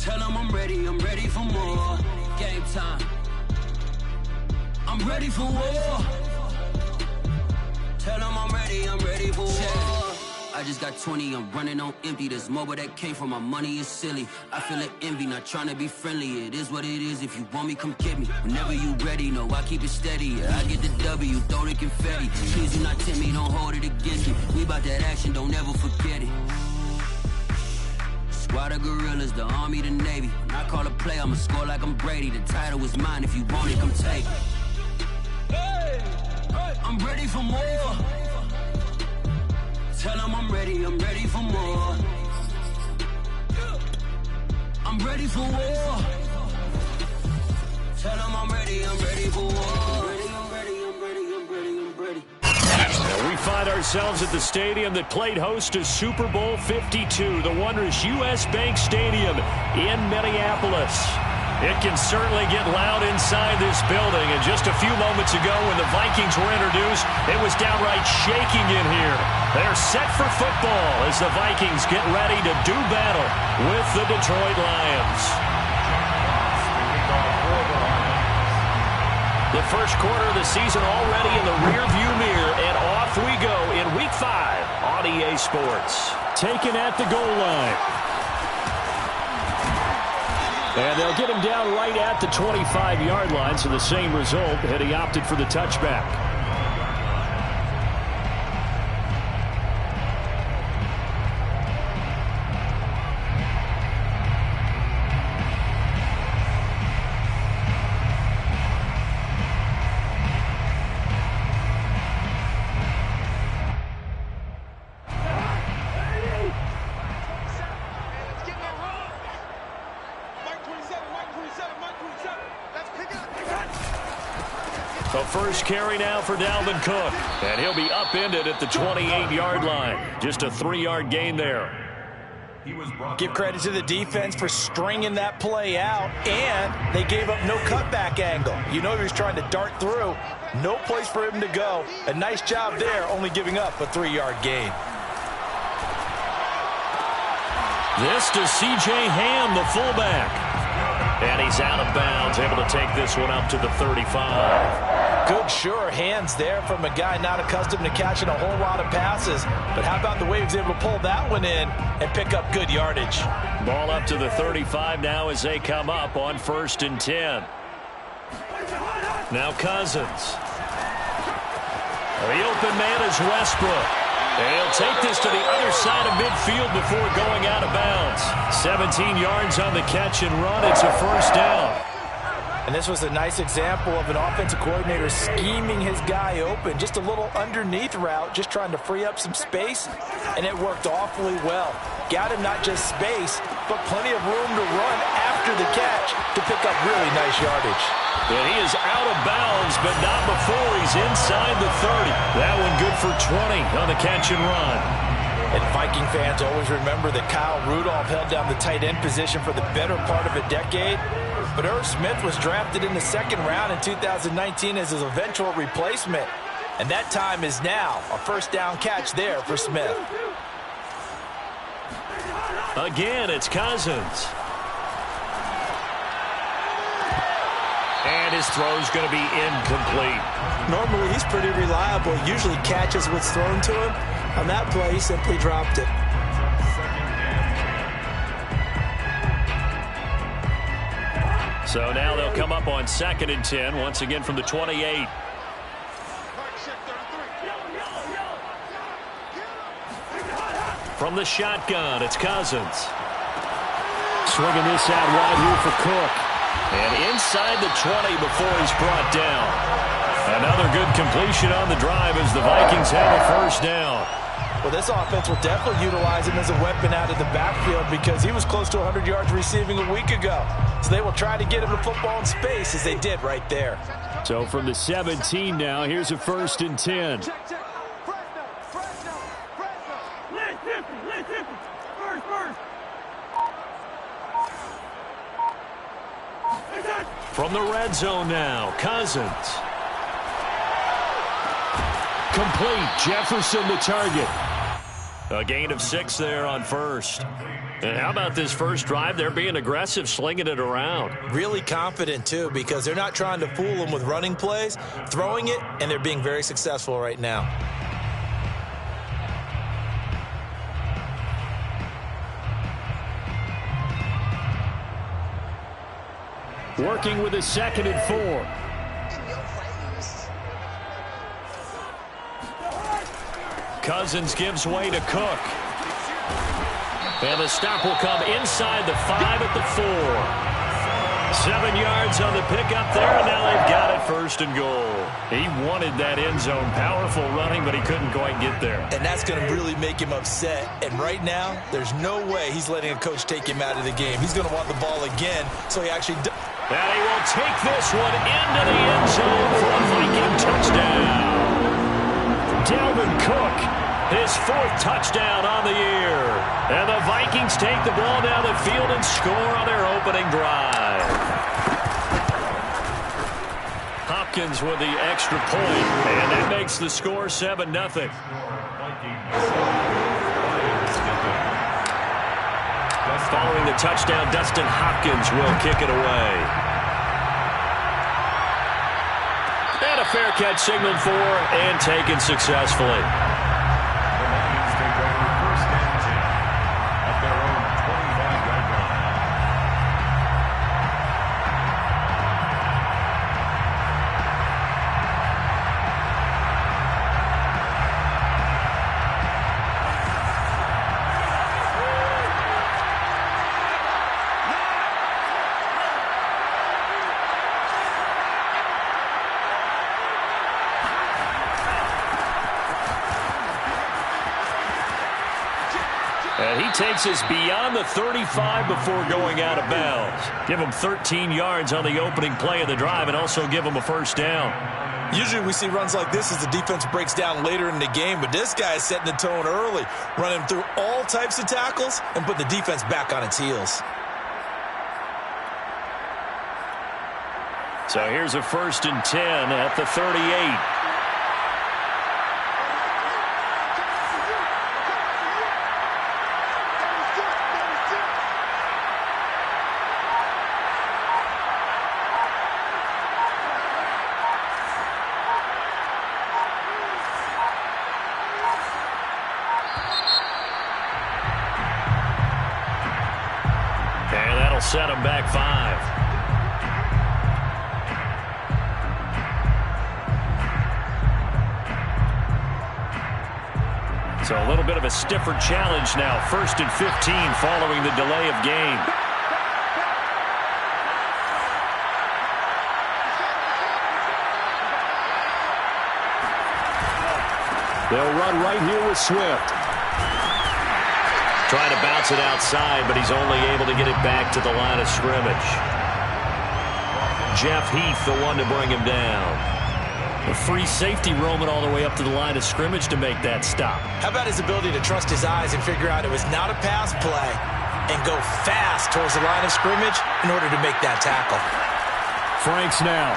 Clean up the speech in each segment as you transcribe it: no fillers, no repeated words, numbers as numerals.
Tell them I'm ready for more. Game time. I'm ready for war. Tell them I'm ready for war. I just got 20, I'm running on empty. This mobile that came from my money is silly. I feel like envy, not trying to be friendly. It is what it is, if you want me, come get me. Whenever you ready, no, I keep it steady. Yeah, I get the W, throw the confetti. Please do not tempt me, don't hold it against me. We bout that action, don't ever forget it. Squad of gorillas, the army, the navy. When I call a play, I'ma score like I'm Brady. The title is mine, if you want it, come take it. I'm ready for more. Tell them I'm ready for more. I'm ready for war. Tell them I'm ready for war. I'm ready. Now we find ourselves at the stadium that played host to Super Bowl 52, the wondrous U.S. Bank Stadium in Minneapolis. It can certainly get loud inside this building, and just a few moments ago when the Vikings were introduced, it was downright shaking in here. They're set for football as the Vikings get ready to do battle with the Detroit Lions. The first quarter of the season already in the rearview mirror, and off we go in Week 5 on EA Sports. Taken at the goal line. And they'll get him down right at the 25-yard line, so the same result had he opted for the touchback. The first carry now for Dalvin Cook, and he'll be upended at the 28-yard line. Just a 3-yard gain there. Give credit to the defense for stringing that play out, and they gave up no cutback angle. You know he was trying to dart through. No place for him to go. A nice job there, only giving up a 3-yard gain. This to C.J. Ham, the fullback. And he's out of bounds, able to take this one up to the 35. Good, sure hands there from a guy not accustomed to catching a whole lot of passes. But how about the way he was able to pull that one in and pick up good yardage? Ball up to the 35 now as they come up on 1st and 10. Now Cousins. The open man is Westbrook. And he'll take this to the other side of midfield before going out of bounds. 17 yards on the catch and run. It's a first down. And this was a nice example of an offensive coordinator scheming his guy open. Just a little underneath route, just trying to free up some space, and it worked awfully well. Got him not just space, but plenty of room to run after the catch to pick up really nice yardage. And he is out of bounds, but not before he's inside the 30. That one good for 20 on the catch and run. And Viking fans always remember that Kyle Rudolph held down the tight end position for the better part of a decade. But Irv Smith was drafted in the 2nd round in 2019 as his eventual replacement. And that time is now. A first down catch there for Smith. Again, it's Cousins. And his throw's going to be incomplete. Normally, he's pretty reliable. Usually catches what's thrown to him. On that play, he simply dropped it. So now they'll come up on 2nd and 10, once again from the 28. From the shotgun, it's Cousins. Swinging this out wide here for Cook. And inside the 20 before he's brought down. Another good completion on the drive as the Vikings have a first down. Well, this offense will definitely utilize him as a weapon out of the backfield because he was close to 100 yards receiving a week ago. So they will try to get him the football in space as they did right there. So from the 17 now, here's a 1st and 10. From the red zone now, Cousins. Complete. Jefferson the target. A gain of 6 there on first. And how about this first drive? They're being aggressive, slinging it around. Really confident, too, because they're not trying to fool them with running plays, throwing it, and they're being very successful right now. Working with a 2nd and 4. Cousins gives way to Cook. And the stop will come inside the 5 at the 4. 7 yards on the pickup there, and now they've got it 1st and goal. He wanted that end zone. Powerful running, but he couldn't quite get there. And that's going to really make him upset. And right now, there's no way he's letting a coach take him out of the game. He's going to want the ball again, so he actually does. And he will take this one into the end zone for a Viking touchdown. Dalvin Cook, his 4th touchdown on the year. And the Vikings take the ball down the field and score on their opening drive. Hopkins with the extra point, and that makes the score 7-0. Following the touchdown, Dustin Hopkins will kick it away. And a fair catch signaled for and taken successfully. And he takes us beyond the 35 before going out of bounds. Give him 13 yards on the opening play of the drive and also give him a 1st down. Usually we see runs like this as the defense breaks down later in the game, but this guy is setting the tone early, running through all types of tackles and put the defense back on its heels. So here's a 1st and 10 at the 38. Set him back 5. So a little bit of a stiffer challenge now. 1st and 15 following the delay of game. They'll run right here with Swift. Trying to bounce it outside, but he's only able to get it back to the line of scrimmage. Jeff Heath, the one to bring him down. A free safety roaming all the way up to the line of scrimmage to make that stop. How about his ability to trust his eyes and figure out it was not a pass play and go fast towards the line of scrimmage in order to make that tackle. Franks now.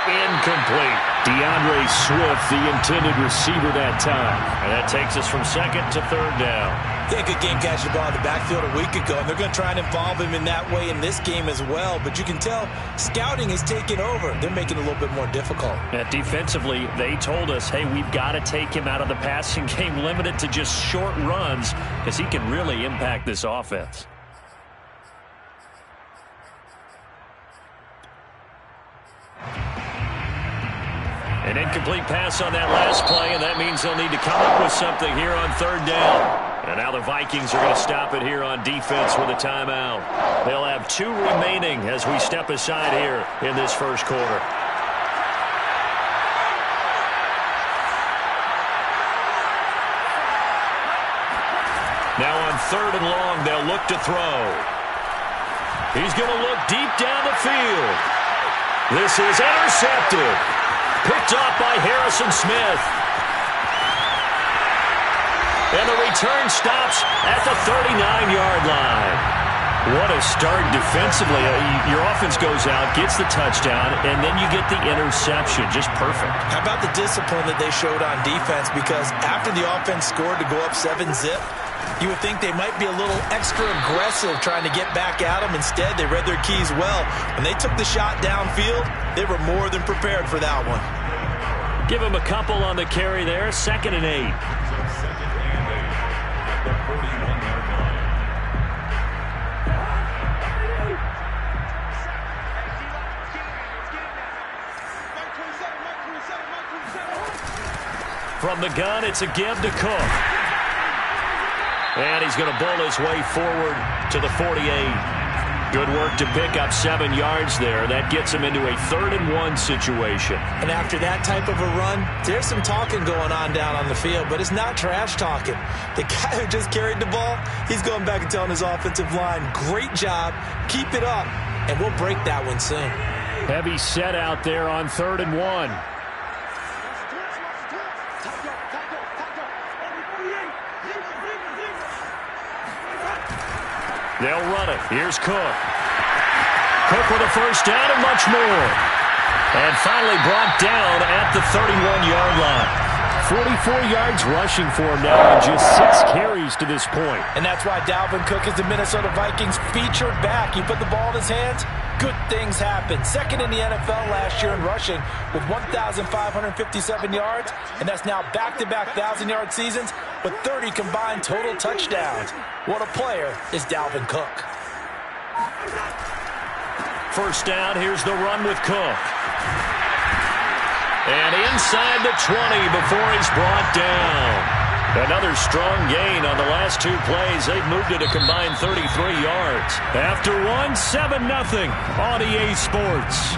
Incomplete. DeAndre Swift, the intended receiver that time. And that takes us from 2nd to 3rd down. They had a good game catching the ball in the backfield a week ago, and they're going to try and involve him in that way in this game as well. But you can tell scouting is taking over. They're making it a little bit more difficult. Defensively, they told us, hey, we've got to take him out of the passing game, limited to just short runs, because he can really impact this offense. An incomplete pass on that last play, and that means they'll need to come up with something here on 3rd down. And now the Vikings are going to stop it here on defense with a timeout. They'll have 2 remaining as we step aside here in this 1st quarter. Now on 3rd and long, they'll look to throw. He's going to look deep down the field. This is intercepted. Picked off by Harrison Smith. And the return stops at the 39-yard line. What a start defensively. Your offense goes out, gets the touchdown, and then you get the interception. Just perfect. How about the discipline that they showed on defense? Because after the offense scored to go up 7-zip, you would think they might be a little extra aggressive trying to get back at them. Instead, they read their keys well. When they took the shot downfield, they were more than prepared for that one. Give him a couple on the carry there. 2nd and 8. From the gun, it's a give to Cook. And he's going to bull his way forward to the 48. Good work to pick up 7 yards there. That gets him into a 3rd and 1 situation. And after that type of a run, there's some talking going on down on the field, but it's not trash talking. The guy who just carried the ball, he's going back and telling his offensive line, great job, keep it up, and we'll break that one soon. Heavy set out there on 3rd and 1. They'll run it. Here's Cook. Cook with a first down and much more. And finally brought down at the 31-yard line. 44 yards rushing for him now and just 6 carries to this point. And that's why Dalvin Cook is the Minnesota Vikings featured back. You put the ball in his hands, good things happen. 2nd in the NFL last year in rushing with 1,557 yards, and that's now back-to-back 1,000-yard seasons with 30 combined total touchdowns. What a player is Dalvin Cook. First down, here's the run with Cook. And inside the 20 before he's brought down. Another strong gain on the last 2 plays. They've moved it a combined 33 yards. After one, 7-0 on EA Sports.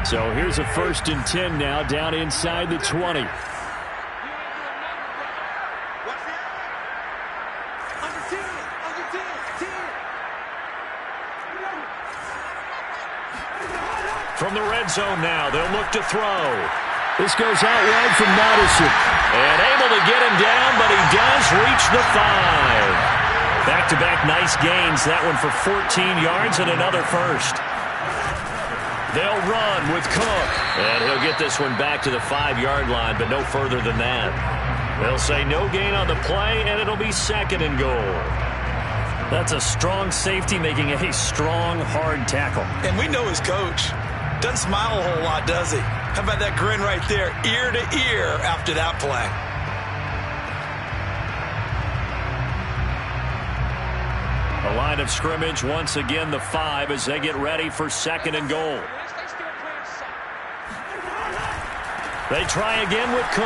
So here's a 1st and 10 now down inside the 20. From the red zone now, they'll look to throw. This goes out wide from Madison. And able to get him down, but he does reach the 5. Back-to-back nice gains. That one for 14 yards and another first. They'll run with Cook. And he'll get this one back to the 5-yard line, but no further than that. They'll say no gain on the play, and it'll be 2nd and goal. That's a strong safety making a strong, hard tackle. And we know his coach. Doesn't smile a whole lot, does he? How about that grin right there, ear to ear after that play? A line of scrimmage, once again the 5 as they get ready for 2nd and goal. They try again with Cook.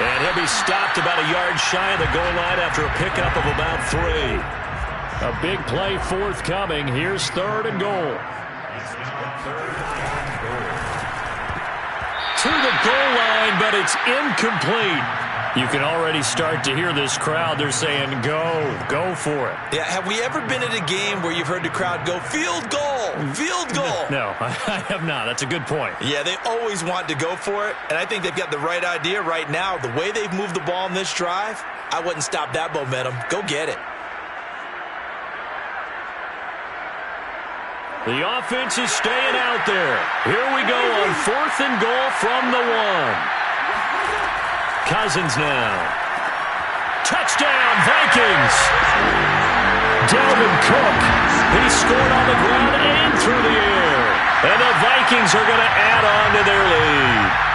And he'll be stopped about a yard shy of the goal line after a pickup of about 3. A big play forthcoming. Here's 3rd and goal. To the goal line, but it's incomplete. You can already start to hear this crowd. They're saying, go for it. Yeah, have we ever been at a game where you've heard the crowd go, field goal, field goal? No, I have not. That's a good point. Yeah, they always want to go for it, and I think they've got the right idea right now. The way they've moved the ball in this drive, I wouldn't stop that momentum. Go get it. The offense is staying out there. Here we go on 4th and goal from the 1. Cousins now. Touchdown, Vikings! Dalvin Cook. He scored on the ground and through the air. And the Vikings are going to add on to their lead.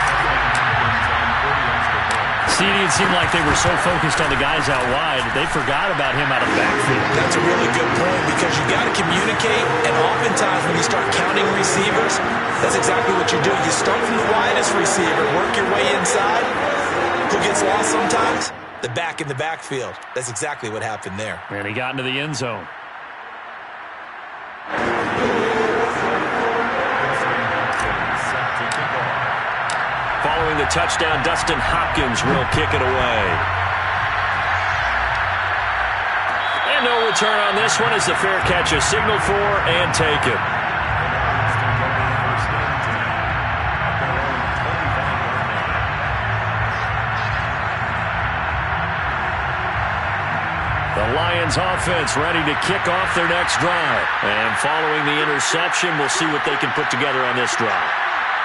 It seemed like they were so focused on the guys out wide, they forgot about him out of the backfield. That's a really good point because you got to communicate, and oftentimes when you start counting receivers, that's exactly what you do. You start from the widest receiver, work your way inside. Who gets lost sometimes? The back in the backfield. That's exactly what happened there. And he got into the end zone. Following the touchdown, Dustin Hopkins will kick it away. And no return on this one as the fair catch is signaled for and taken. The Lions offense ready to kick off their next drive. And following the interception, we'll see what they can put together on this drive.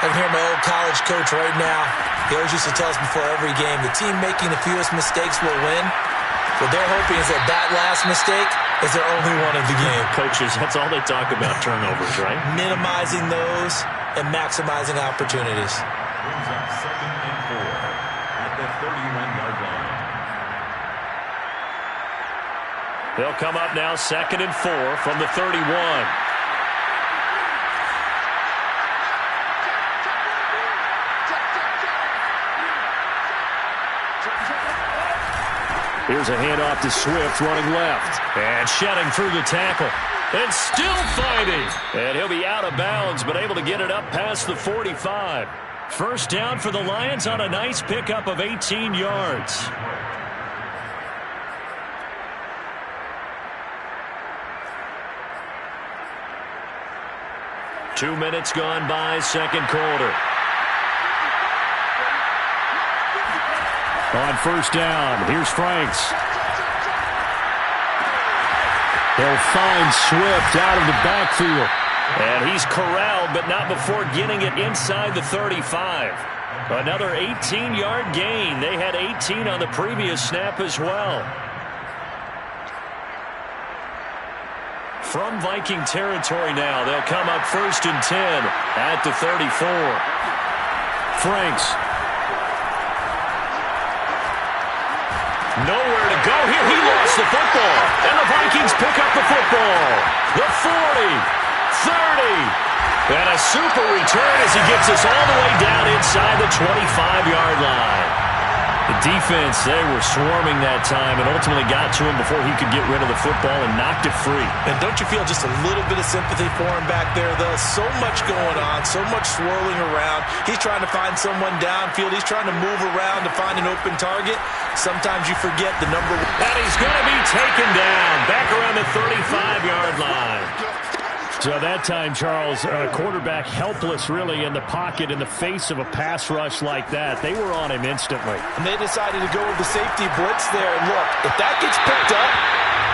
I can hear my old college coach right now. He always used to tell us before every game, the team making the fewest mistakes will win. What they're hoping is that last mistake is their only one of the game. Coaches, that's all they talk about, turnovers, right? Minimizing those and maximizing opportunities. Brings up 2nd and 4 at the 31-yard line. They'll come up now 2nd and 4 from the 31. Here's a handoff to Swift running left. And shedding through the tackle. And still fighting. And he'll be out of bounds, but able to get it up past the 45. First down for the Lions on a nice pickup of 18 yards. Two minutes gone by, second quarter. On first down, here's Franks. They'll find Swift out of the backfield. And he's corralled, but not before getting it inside the 35. Another 18-yard gain. They had 18 on the previous snap as well. From Viking territory now, they'll come up 1st and 10 at the 34. Franks. Nowhere to go here. He lost the football. And the Vikings pick up the football. The 40, 30. And a super return as he gets us all the way down inside the 25-yard line. The defense, they were swarming that time and ultimately got to him before he could get rid of the football and knocked it free. And don't you feel just a little bit of sympathy for him back there, though? So much going on, so much swirling around. He's trying to find someone downfield. He's trying to move around to find an open target. Sometimes you forget the number one. And he's going to be taken down back around the 35-yard line. So that time, Charles, quarterback helpless really in the pocket in the face of a pass rush like that. They were on him instantly. And they decided to go with the safety blitz there. And look, if that gets picked up,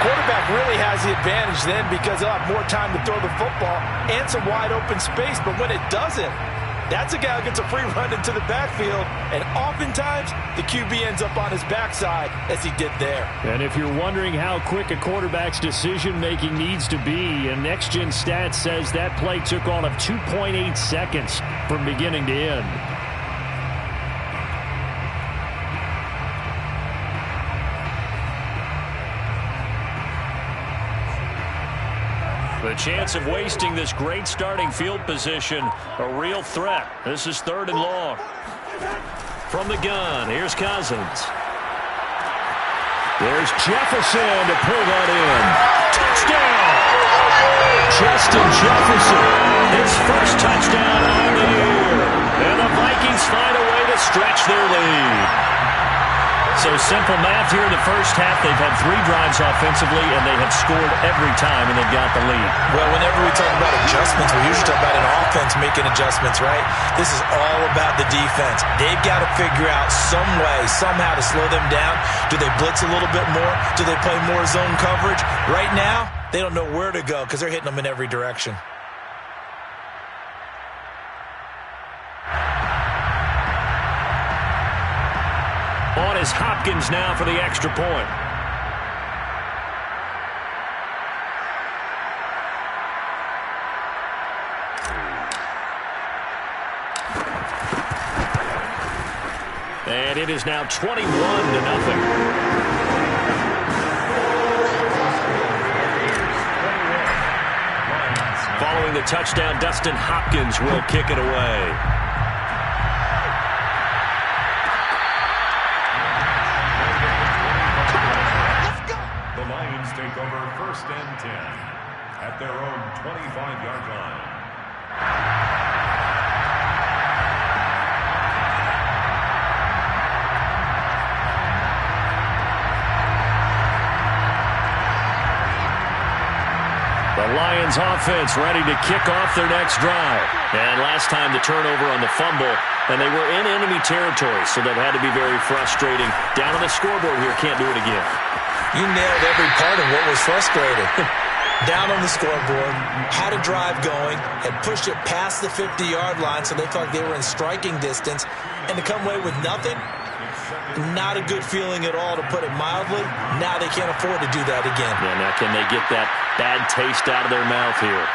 quarterback really has the advantage then because he'll have more time to throw the football and some wide open space. But when it doesn't, that's a guy who gets a free run into the backfield, and oftentimes the QB ends up on his backside as he did there. And if you're wondering how quick a quarterback's decision-making needs to be, and Next Gen Stats says that play took all of 2.8 seconds from beginning to end. The chance of wasting this great starting field position, a real threat. This is 3rd and long. From the gun, here's Cousins. There's Jefferson to pull that in. Touchdown! Justin Jefferson, his first touchdown on the year. And the Vikings find a way to stretch their lead. So simple math here in the first half. They've had 3 drives offensively, and they have scored every time, and they've got the lead. Well, whenever we talk about adjustments, we usually talk about an offense making adjustments, right? This is all about the defense. They've got to figure out some way, somehow to slow them down. Do they blitz a little bit more? Do they play more zone coverage? Right now, they don't know where to go because they're hitting them in every direction. On is Hopkins now for the extra point. And it is now 21-0. Following the touchdown, Dustin Hopkins will kick it away. Take over 1st and 10 at their own 25-yard line. The Lions offense ready to kick off their next drive. And last time the turnover on the fumble, and they were in enemy territory, so that had to be very frustrating. Down on the scoreboard here, can't do it again. You nailed every part of what was frustrating. Down on the scoreboard, had a drive going, had pushed it past the 50-yard line, so they felt like they were in striking distance, and to come away with nothing, not a good feeling at all, to put it mildly. Now they can't afford to do that again. Yeah, now can they get that bad taste out of their mouth here?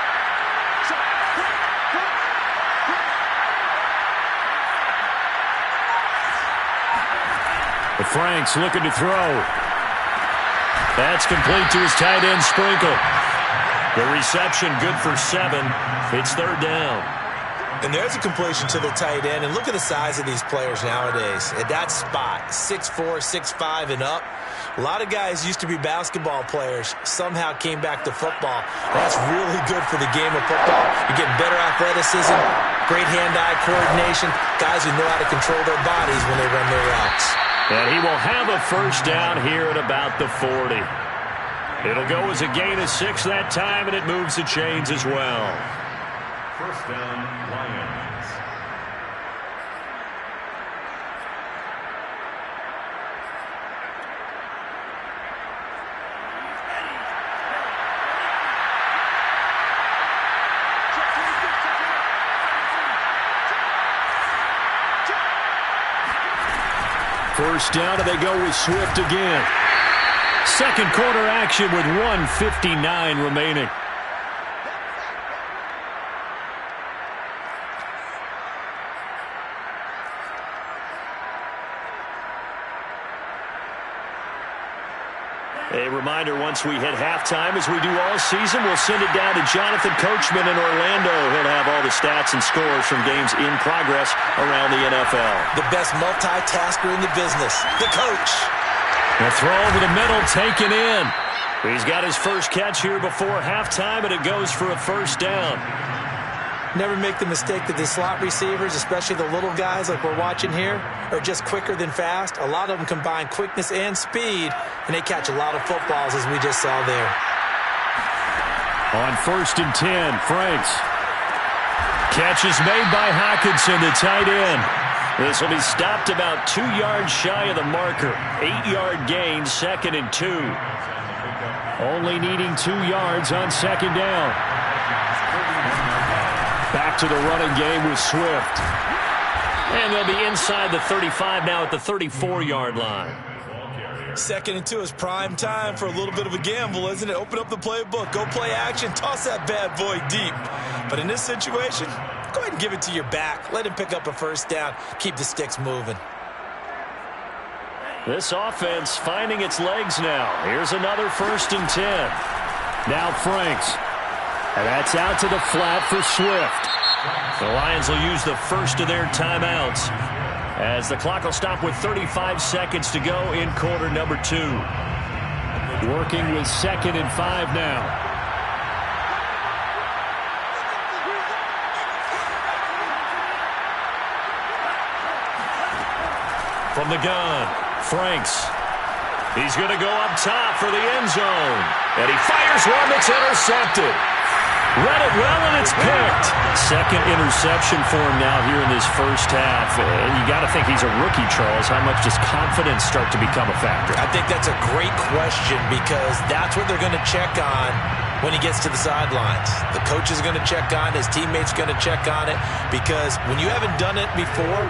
The Franks looking to throw. That's complete to his tight end, Sprinkle. The reception good for 7. It's third down. And there's a completion to the tight end. And look at the size of these players nowadays. At that spot, 6'4", 6'5", and up. A lot of guys used to be basketball players, somehow came back to football. That's really good for the game of football. You're getting better athleticism, great hand-eye coordination, guys who know how to control their bodies when they run their routes. And he will have a first down here at about the 40. It'll go as a gain of 6 that time, and it moves the chains as well. First down, Lions. First down, and they go with Swift again. Second quarter action with 1:59 remaining. A reminder, once we hit halftime, as we do all season, we'll send it down to Jonathan Coachman in Orlando. He'll have all the stats and scores from games in progress around the NFL. The best multitasker in the business, the coach. A throw over the middle, taken in. He's got his first catch here before halftime, and it goes for a first down. Never make the mistake that the slot receivers, especially the little guys like we're watching here, are just quicker than fast. A lot of them combine quickness and speed, and they catch a lot of footballs, as we just saw there. On 1st and 10, Franks. Catch is made by Hockenson, the tight end. This will be stopped about 2 yards shy of the marker. 8-yard gain, 2nd and 2. Only needing 2 yards on 2nd down. Back to the running game with Swift. And they'll be inside the 35 now at the 34-yard line. 2nd and 2 is prime time for a little bit of a gamble, isn't it? Open up the playbook, go play action, toss that bad boy deep. But in this situation, go ahead and give it to your back. Let him pick up a first down. Keep the sticks moving. This offense finding its legs now. Here's another 1st and 10. Now Franks. And that's out to the flat for Swift. The Lions will use the first of their timeouts as the clock will stop with 35 seconds to go in quarter number 2. Working with 2nd and 5 now. From the gun, Franks. He's going to go up top for the end zone. And he fires one that's intercepted. Read it well, and it's picked. Second interception for him now here in this first half. And you got to think he's a rookie, Charles. How much does confidence start to become a factor? I think that's a great question, because that's what they're going to check on when he gets to the sidelines. The coach is going to check on it. His teammates going to check on it, because when you haven't done it before,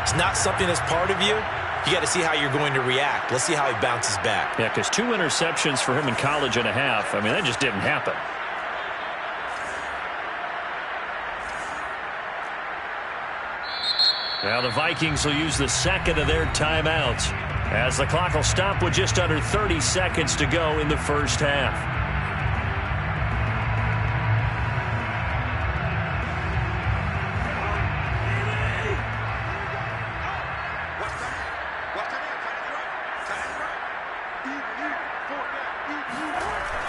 it's not something that's part of you. You got to see how you're going to react. Let's see how he bounces back. Yeah, because 2 interceptions for him in college and a half. I mean, that just didn't happen. Now the Vikings will use the second of their timeouts as the clock will stop with just under 30 seconds to go in the first half.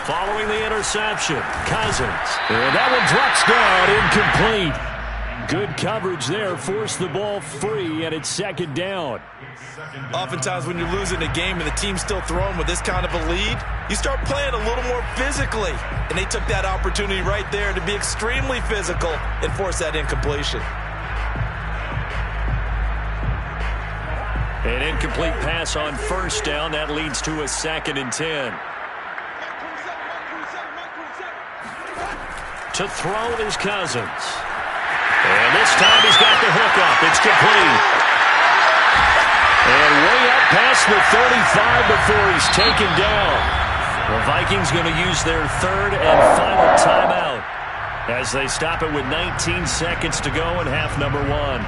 Following the interception, Cousins. And that one drops down, incomplete. Good coverage there. Forced the ball free, and it's second down. Oftentimes when you're losing a game and the team's still throwing with this kind of a lead, you start playing a little more physically. And they took that opportunity right there to be extremely physical and force that incompletion. An incomplete pass on first down. That leads to a 2nd and 10. To throw is Cousins. And this time he's got the hook up. It's complete. And way up past the 35 before he's taken down. The Vikings going to use their 3rd and final timeout as they stop it with 19 seconds to go in half number 1.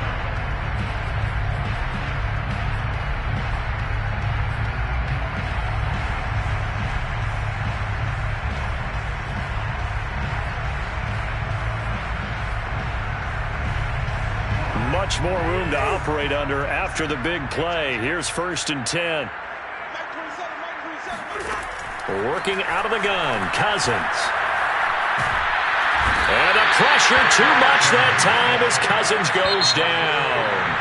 Much more room to operate under after the big play. Here's 1st and 10. Working out of the gun, Cousins. And a pressure too much that time as Cousins goes down.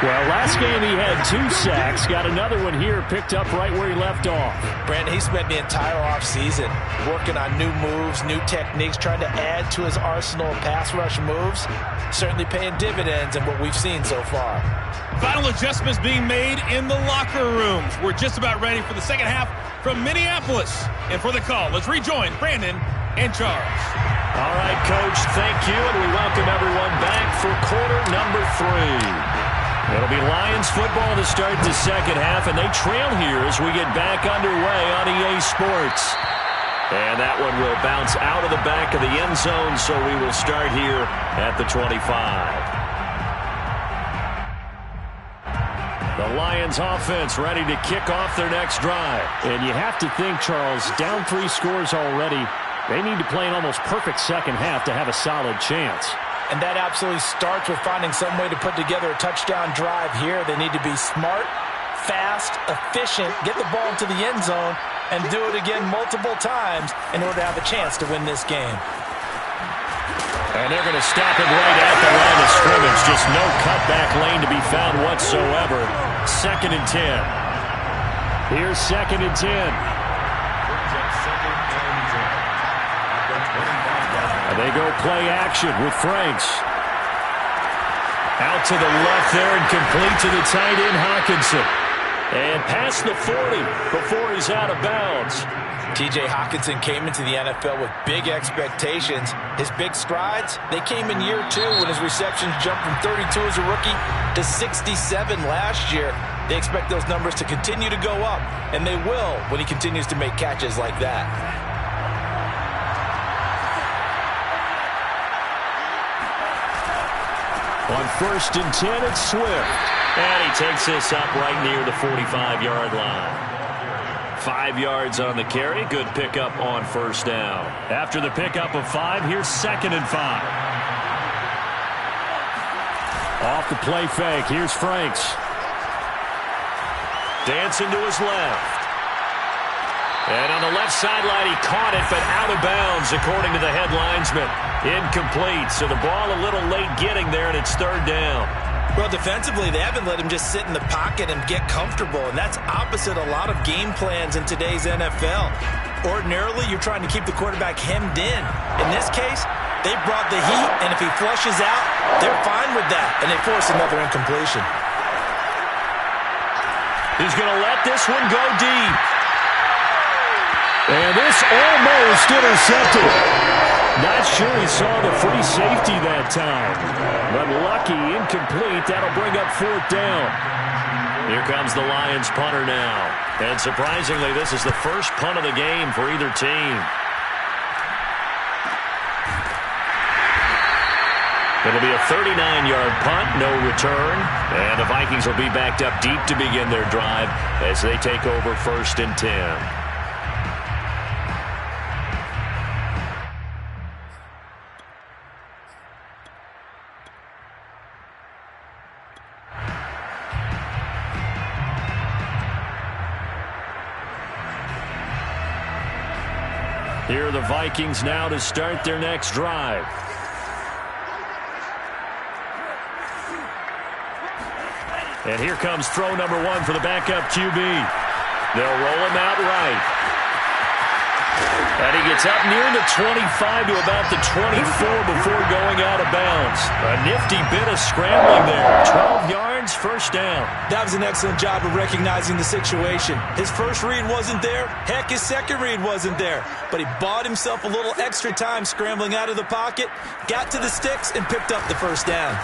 Well, last game he had 2 sacks. Got another one here, picked up right where he left off. Brandon, he spent the entire offseason working on new moves, new techniques, trying to add to his arsenal of pass rush moves. Certainly paying dividends in what we've seen so far. Final adjustments being made in the locker rooms. We're just about ready for the second half from Minneapolis. And for the call, let's rejoin Brandon and Charles. All right, Coach, thank you, and we welcome everyone back for quarter number 3. It'll be Lions football to start the second half, and they trail here as we get back underway on EA Sports. And that one will bounce out of the back of the end zone, so we will start here at the 25. The Lions offense ready to kick off their next drive. And you have to think, Charles, down 3 scores already. They need to play an almost perfect second half to have a solid chance. And that absolutely starts with finding some way to put together a touchdown drive here. They need to be smart, fast, efficient, get the ball into the end zone, and do it again multiple times in order to have a chance to win this game. And they're going to stop it right at the line of scrimmage. Just no cutback lane to be found whatsoever. 2nd and 10. Here's 2nd and 10. And they go play action with Franks. Out to the left there and complete to the tight end, Hockenson. And past the 40 before he's out of bounds. T.J. Hockenson came into the NFL with big expectations. His big strides, they came in year 2 when his receptions jumped from 32 as a rookie to 67 last year. They expect those numbers to continue to go up, and they will when he continues to make catches like that. On 1st and 10, it's Swift. And he takes this up right near the 45-yard line. 5 yards on the carry. Good pickup on first down. After the pickup of 5, here's 2nd and 5. Off the play fake. Here's Franks. Dancing to his left. And on the left sideline, he caught it, but out of bounds, according to the head linesman. Incomplete. So the ball a little late getting there, and it's 3rd down. Well, defensively, they haven't let him just sit in the pocket and get comfortable, and that's opposite a lot of game plans in today's NFL. Ordinarily, you're trying to keep the quarterback hemmed in. In this case, they brought the heat, and if he flushes out, they're fine with that, and they force another incompletion. He's going to let this one go deep. And this almost intercepted. Not sure he saw the free safety that time. But lucky, incomplete. That'll bring up 4th down. Here comes the Lions punter now. And surprisingly, this is the first punt of the game for either team. It'll be a 39-yard punt, no return. And the Vikings will be backed up deep to begin their drive as they take over 1st and 10. Here are the Vikings now to start their next drive. And here comes throw number 1 for the backup QB. They'll roll him out right. And he gets up near the 25 to about the 24 before going out of bounds. A nifty bit of scrambling there. 12 yards, first down. That was an excellent job of recognizing the situation. His first read wasn't there. Heck, his second read wasn't there. But he bought himself a little extra time scrambling out of the pocket, got to the sticks, and picked up the first down.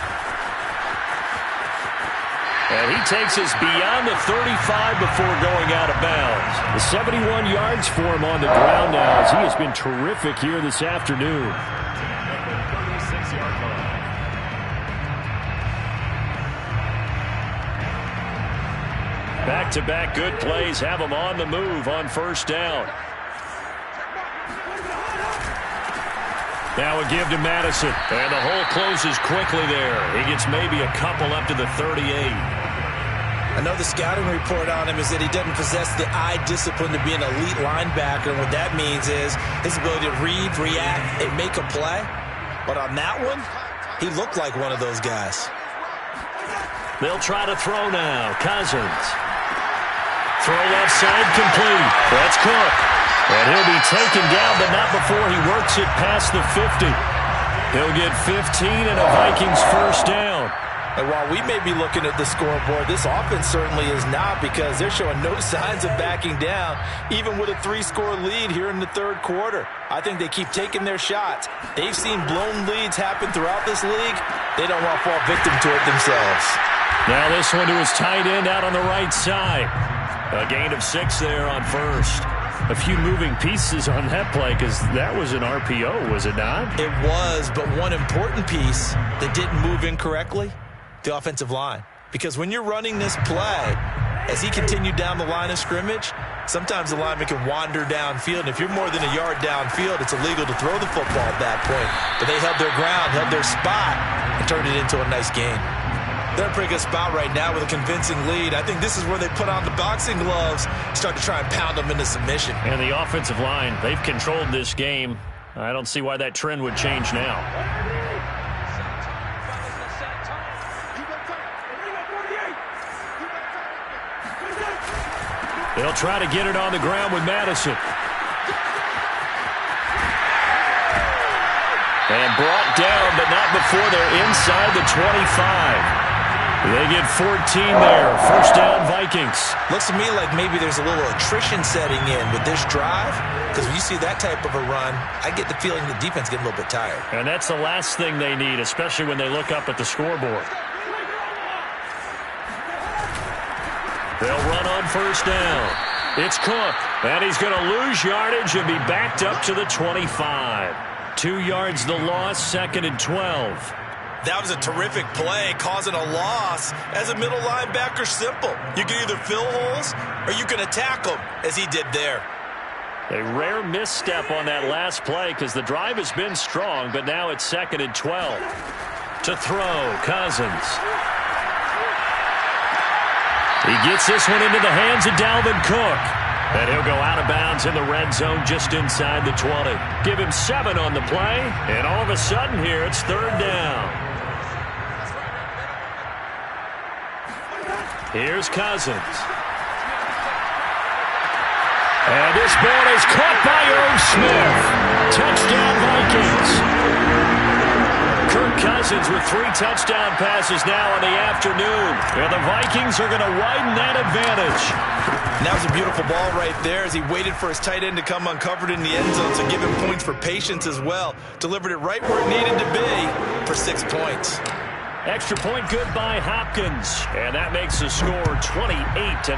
And he takes us beyond the 35 before going out of bounds. The 71 yards for him on the ground now as he has been terrific here this afternoon. Back-to-back good plays have him on the move on first down. Now a give to Madison, and the hole closes quickly there. He gets maybe a couple up to the 38. I know the scouting report on him is that he doesn't possess the eye discipline to be an elite linebacker, and what that means is his ability to read, react, and make a play. But on that one, he looked like one of those guys. They'll try to throw now. Cousins. Throw left side complete. That's Cook. And he'll be taken down, but not before he works it past the 50. He'll get 15 and a Vikings first down. And while we may be looking at the scoreboard, this offense certainly is not, because they're showing no signs of backing down, even with a 3-score lead here in the third quarter. I think they keep taking their shots. They've seen blown leads happen throughout this league. They don't want to fall victim to it themselves. Now this one to his tight end out on the right side. A gain of 6 there on first. A few moving pieces on that play, because that was an RPO, was it not? It was, but one important piece that didn't move incorrectly, the offensive line. Because when you're running this play, as he continued down the line of scrimmage, sometimes the lineman can wander downfield. And if you're more than a yard downfield, it's illegal to throw the football at that point. But they held their ground, held their spot, and turned it into a nice gain. They're in a pretty good spot right now with a convincing lead. I think this is where they put on the boxing gloves, start to try and pound them into submission. And the offensive line, they've controlled this game. I don't see why that trend would change now. They'll try to get it on the ground with Madison. And brought down, but not before they're inside the 25. They get 14 there. First down, Vikings. Looks to me like maybe there's a little attrition setting in with this drive, because when you see that type of a run, I get the feeling the defense getting a little bit tired. And that's the last thing they need, especially when they look up at the scoreboard. They'll run on first down. It's Cook, and he's going to lose yardage and be backed up to the 25. 2 yards the loss, 2nd and 12. That was a terrific play, causing a loss. As a middle linebacker, simple. You can either fill holes or you can attack them, as he did there. A rare misstep on that last play, because the drive has been strong, but now it's 2nd and 12. To throw, Cousins. He gets this one into the hands of Dalvin Cook. And he'll go out of bounds in the red zone just inside the 20. Give him 7 on the play, and all of a sudden here it's 3rd down. Here's Cousins. And this ball is caught by Irv Smith. Touchdown, Vikings. Kirk Cousins with 3 touchdown passes now in the afternoon. And the Vikings are going to widen that advantage. And that was a beautiful ball right there as he waited for his tight end to come uncovered in the end zone, so give him points for patience as well. Delivered it right where it needed to be for 6 points. Extra point good by Hopkins. And that makes the score 28-0.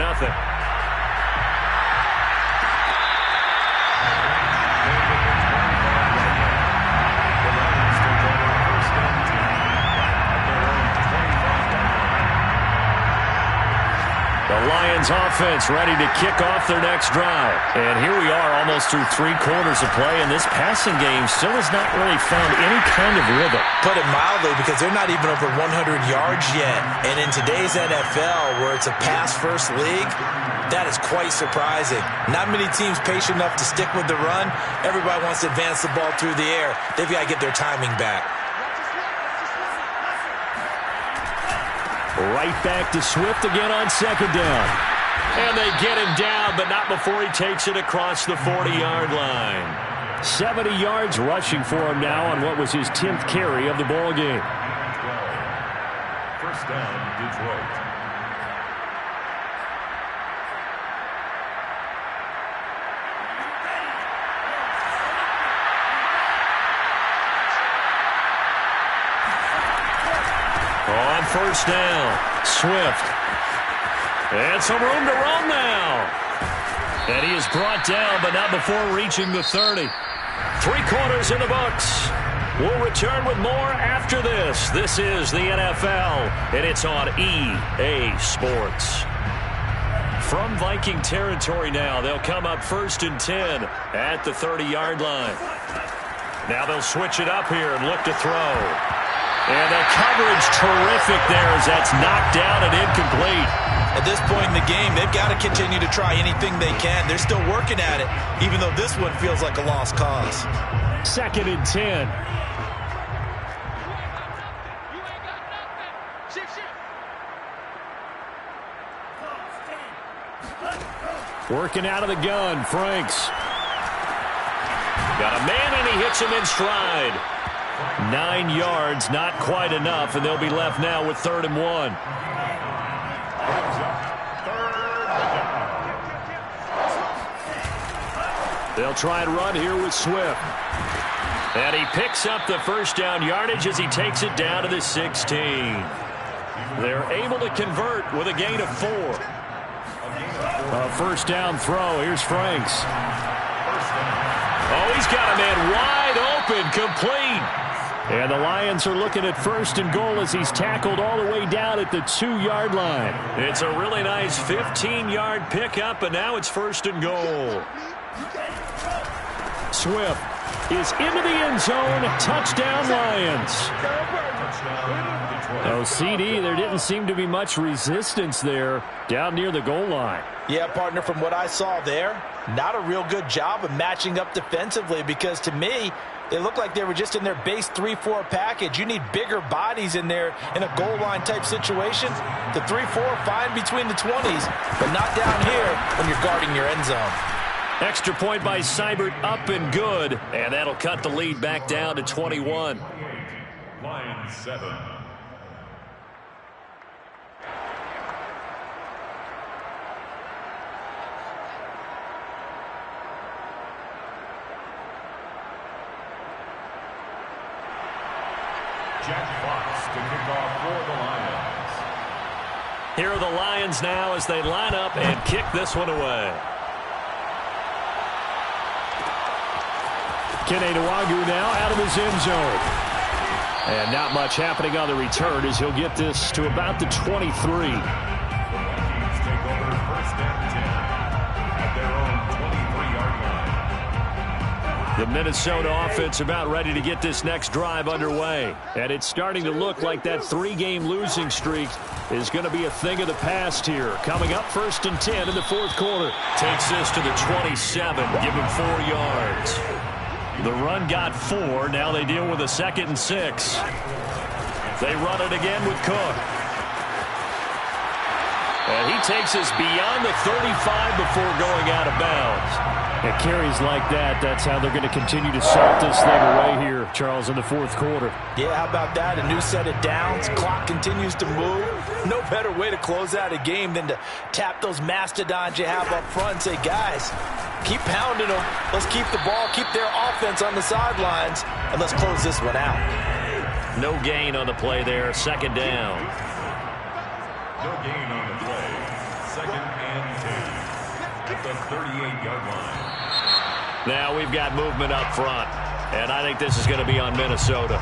The Lions offense ready to kick off their next drive. And here we are almost through 3 quarters of play, and this passing game still has not really found any kind of rhythm. Put it mildly, because they're not even over 100 yards yet. And in today's NFL, where it's a pass-first league, that is quite surprising. Not many teams patient enough to stick with the run. Everybody wants to advance the ball through the air. They've got to get their timing back. Right back to Swift again on second down. And they get him down, but not before he takes it across the 40-yard line. 70 yards rushing for him now on what was his 10th carry of the ball game. First down, Detroit. On first down, Swift. And some room to run now. And he is brought down, but not before reaching the 30. 3 quarters in the books. We'll return with more after this. This is the NFL, and it's on EA Sports. From Viking territory now, they'll come up 1st and 10 at the 30-yard line. Now they'll switch it up here and look to throw. And the coverage terrific there as that's knocked down and incomplete. At this point in the game, they've got to continue to try anything they can. They're still working at it, even though this one feels like a lost cause. 2nd and 10. Working out of the gun, Franks. Got a man, and he hits him in stride. 9 yards, not quite enough, and they'll be left now with 3rd and 1. They'll try and run here with Swift. And he picks up the first down yardage as he takes it down to the 16. They're able to convert with a gain of 4. A first down throw. Here's Franks. Oh, he's got a man wide open, complete. And the Lions are looking at 1st and goal as he's tackled all the way down at the 2-yard line. It's a really nice 15-yard pickup, and now it's 1st and goal. Swift is into the end zone. Touchdown, Lions. Oh, CD, there didn't seem to be much resistance there down near the goal line. Yeah, partner, from what I saw there, not a real good job of matching up defensively because to me, they looked like they were just in their base 3-4 package. You need bigger bodies in there in a goal line type situation. The 3-4 fine between the 20s, but not down here when you're guarding your end zone. Extra point by Seibert, up and good, and that'll cut the lead back down to 21. Lions 7. Jack Fox to kick off for the Lions. Here are the Lions now as they line up and kick this one away. Kene Nwagu now out of his end zone. And not much happening on the return as he'll get this to about the 23. The Vikings take over 1st and 10 at their own 23-yard line. The Minnesota offense about ready to get this next drive underway. And it's starting to look like that 3-game losing streak is going to be a thing of the past here. Coming up 1st and 10 in the 4th quarter. Takes this to the 27. Give him 4 yards. The run got 4. Now they deal with a 2nd and 6. They run it again with Cook. And he takes us beyond the 35 before going out of bounds. It carries like that. That's how they're going to continue to salt this thing away here, Charles, in the 4th quarter. Yeah, how about that? A new set of downs. Clock continues to move. No better way to close out a game than to tap those mastodons you have up front and say, guys, keep pounding them. Let's keep the ball, keep their offense on the sidelines, and let's close this one out. No gain on the play there. 2nd down. No gain on the play. 2nd and 10 at the 38-yard line. Now we've got movement up front, and I think this is going to be on Minnesota.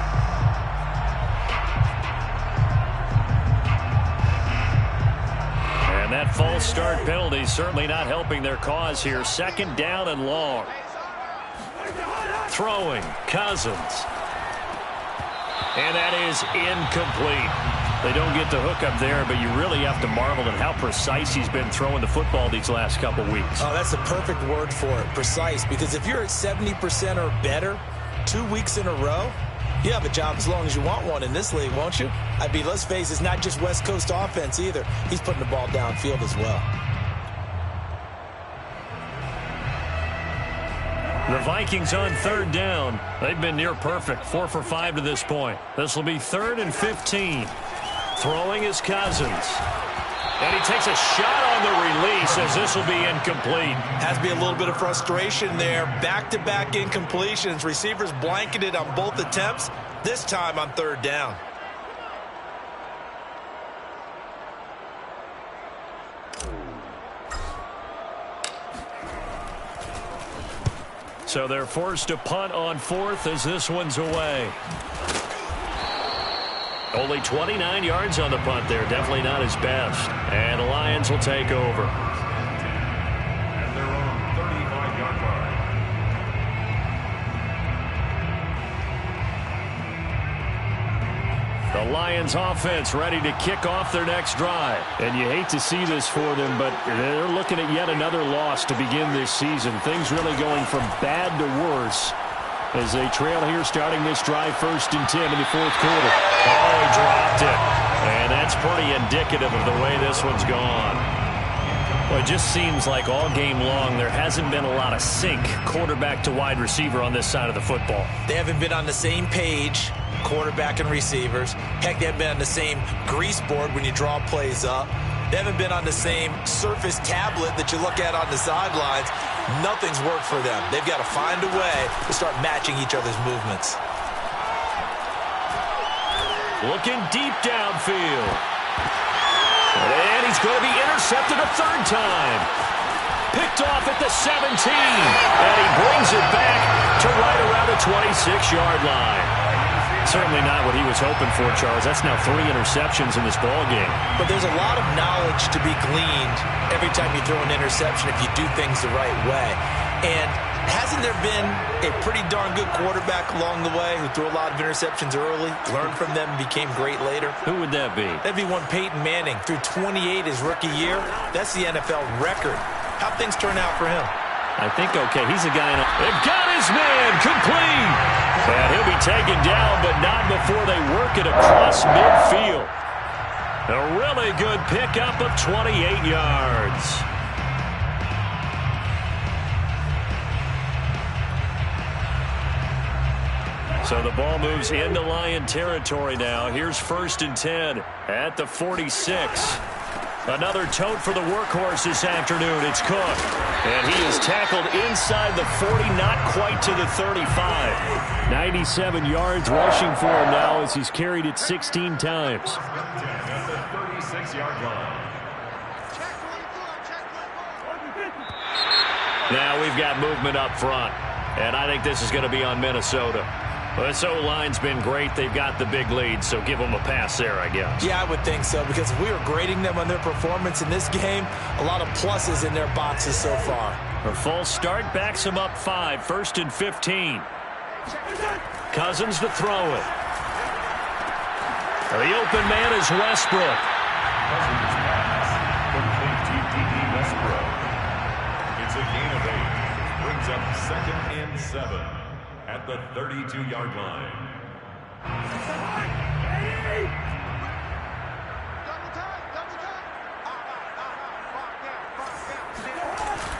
And that false start penalty certainly not helping their cause here. 2nd down and long. Throwing, Cousins. And that is incomplete. They don't get the hook up there, but you really have to marvel at how precise he's been throwing the football these last couple weeks. Oh, that's the perfect word for it, precise. Because if you're at 70% or better 2 weeks in a row, You have a job as long as you want one in this league, won't you? I mean, let's face it, it's not just West Coast offense either. He's putting the ball downfield as well. The Vikings on third down. They've been near perfect, 4 for 5 to this point. This will be 3rd and 15. Throwing is Cousins. And he takes a shot on the release as this will be incomplete. Has to be a little bit of frustration there. Back-to-back incompletions. Receivers blanketed on both attempts, this time on 3rd down. So they're forced to punt on 4th as this one's away. Only 29 yards on the punt there. Definitely not his best. And the Lions will take over. And they're on 35-yard line. The Lions offense ready to kick off their next drive. And you hate to see this for them, but they're looking at yet another loss to begin this season. Things really going from bad to worse as they trail here starting this drive 1st and 10 in the 4th quarter. Oh, he dropped it. And that's pretty indicative of the way this one's gone. Well, it just seems like all game long there hasn't been a lot of sync quarterback to wide receiver on this side of the football. They haven't been on the same page, quarterback and receivers. Heck, they haven't been on the same grease board when you draw plays up. They haven't been on the same surface tablet that you look at on the sidelines. Nothing's worked for them. They've got to find a way to start matching each other's movements. Looking deep downfield. And he's going to be intercepted a 3rd time. Picked off at the 17. And he brings it back to right around the 26-yard line. Certainly not what he was hoping for, Charles. That's now 3 interceptions in this ballgame. But there's a lot of knowledge to be gleaned every time you throw an interception if you do things the right way. And hasn't there been a pretty darn good quarterback along the way who threw a lot of interceptions early, learned from them, and became great later? Who would that be? That'd be one Peyton Manning. Threw 28 his rookie year. That's the NFL record. How'd things turn out for him? I think okay. He's a guy. They've got his man complete. And he'll be taken down, but not before they work it across midfield. A really good pickup of 28 yards. So the ball moves into Lion territory now. Here's 1st and 10 at the 46. Another tote for the workhorse this afternoon. It's Cook. And he is tackled inside the 40, not quite to the 35. 97 yards rushing for him now as he's carried it 16 times. At the 36-yard line. Now we've got movement up front. And I think this is going to be on Minnesota. Well, this O-line's been great. They've got the big lead, so give them a pass there, I guess. Yeah, I would think so, because if we were grading them on their performance in this game, a lot of pluses in their boxes so far. A false start backs them up 5, 1st and 15. Cousins to throw it. The open man is Westbrook. Cousins pass. Complete to D.D. Westbrook. It's a gain of 8. Brings up 2nd and 7 at the 32-yard line.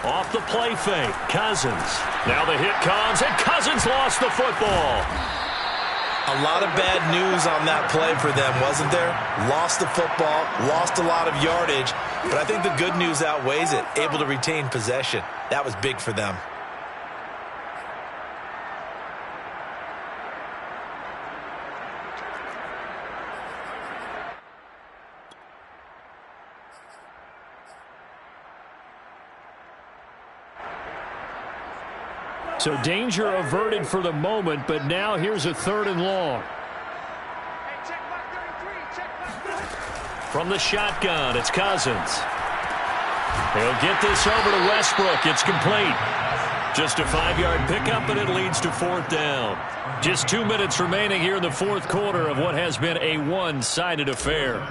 Off the play fake, Cousins. Now the hit comes, and Cousins lost the football. A lot of bad news on that play for them, wasn't there? Lost the football, lost a lot of yardage, but I think the good news outweighs it. Able to retain possession. That was big for them. So danger averted for the moment, but now here's a 3rd and long. From the shotgun, it's Cousins. He'll get this over to Westbrook. It's complete. Just a 5-yard pickup, and it leads to 4th down. Just 2 minutes remaining here in the 4th quarter of what has been a one-sided affair. On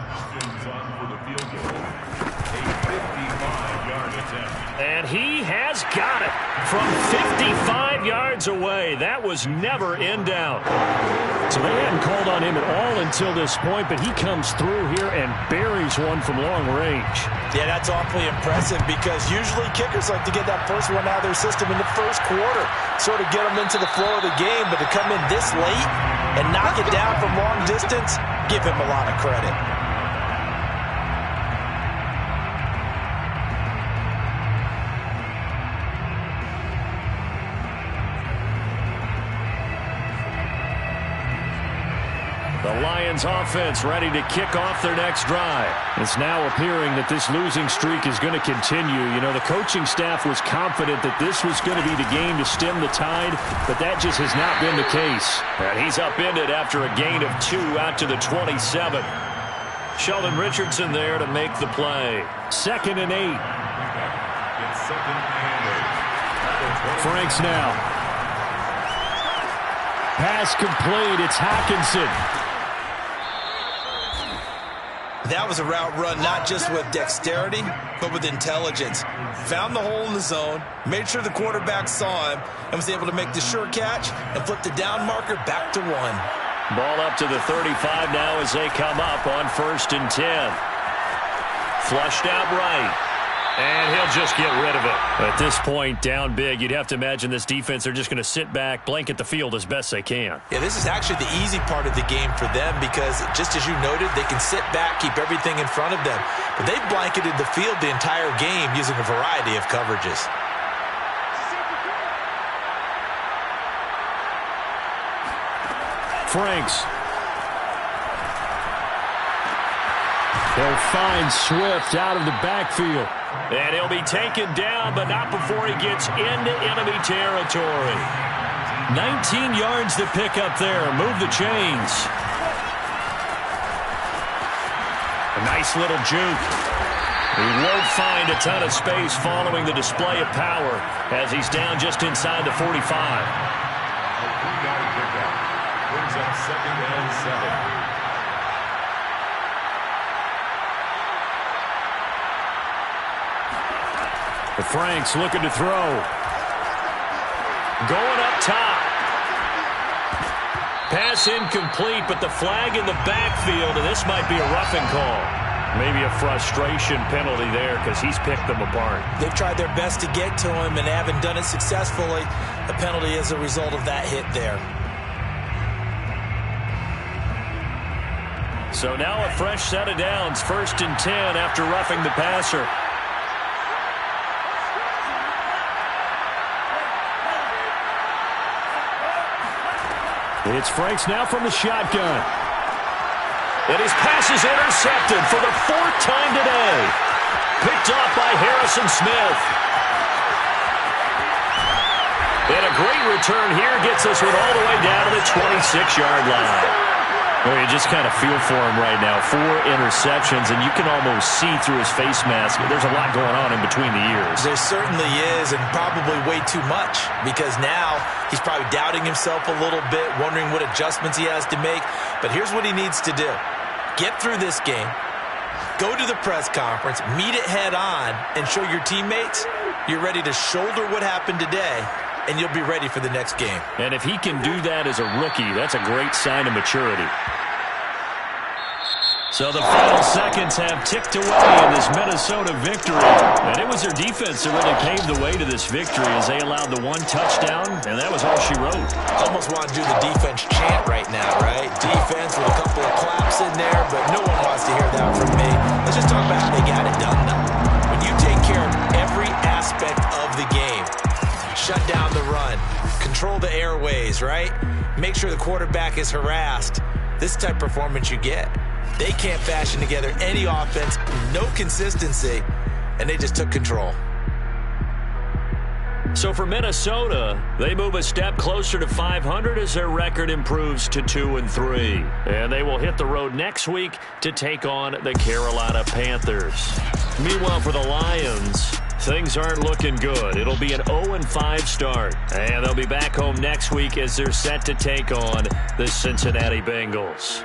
for the field goal. A 55-yard And he has got it from 55 yards away. That was never in doubt. So they hadn't called on him at all until this point, but he comes through here and buries one from long range. Yeah, that's awfully impressive because usually kickers like to get that first one out of their system in the first quarter, sort of get them into the flow of the game, but to come in this late and knock it down from long distance, give him a lot of credit. The Lions offense ready to kick off their next drive. It's now appearing that this losing streak is going to continue. You know, the coaching staff was confident that this was going to be the game to stem the tide, but that just has not been the case. And he's upended after a gain of 2 out to the 27. Sheldon Richardson there to make the play. 2nd and 8. It's 2nd and 8. Franks now. Pass complete. It's Hockenson. That was a route run not just with dexterity, but with intelligence. Found the hole in the zone, made sure the quarterback saw him, and was able to make the sure catch and flip the down marker back to 1. Ball up to the 35 now as they come up on 1st and 10. Flushed out right. And he'll just get rid of it. At this point, down big, you'd have to imagine this defense, they're just going to sit back, blanket the field as best they can. Yeah, this is actually the easy part of the game for them because, just as you noted, they can sit back, keep everything in front of them. But they've blanketed the field the entire game using a variety of coverages. Franks. They'll find Swift out of the backfield. And he'll be taken down, but not before he gets into enemy territory. 19 yards to pick up there. Move the chains. A nice little juke. He won't find a ton of space following the display of power as he's down just inside the 45. A 3-yard pickup brings up 2nd and 7. Franks looking to throw. Going up top. Pass incomplete, but the flag in the backfield, and this might be a roughing call. Maybe a frustration penalty there because he's picked them apart. They've tried their best to get to him and haven't done it successfully. A penalty as a result of that hit there. So now a fresh set of downs. 1st and 10 after roughing the passer. It's Franks now from the shotgun. And his pass is intercepted for the 4th time today. Picked off by Harrison Smith. And a great return here gets us all the way down to the 26-yard line. Well, you just kind of feel for him right now. 4 interceptions, and you can almost see through his face mask. There's a lot going on in between the ears. There certainly is, and probably way too much, because now he's probably doubting himself a little bit, wondering what adjustments he has to make. But here's what he needs to do. Get through this game, go to the press conference, meet it head on, and show your teammates you're ready to shoulder what happened today, and you'll be ready for the next game. And if he can do that as a rookie, that's a great sign of maturity. So the final seconds have ticked away in this Minnesota victory. And it was their defense that really paved the way to this victory as they allowed the 1 touchdown, and that was all she wrote. Almost want to do the defense chant right now, right? Defense with a couple of claps in there, but no one wants to hear that from me. Let's just talk about how they got it done, though. When you take care of every aspect of the game, shut down the run, control the airways, right? Make sure the quarterback is harassed. This type of performance you get. They can't fashion together any offense, no consistency, and they just took control. So for Minnesota, they move a step closer to 500 as their record improves to 2-3. And they will hit the road next week to take on the Carolina Panthers. Meanwhile, for the Lions, things aren't looking good. It'll be an 0-5 start. And they'll be back home next week as they're set to take on the Cincinnati Bengals.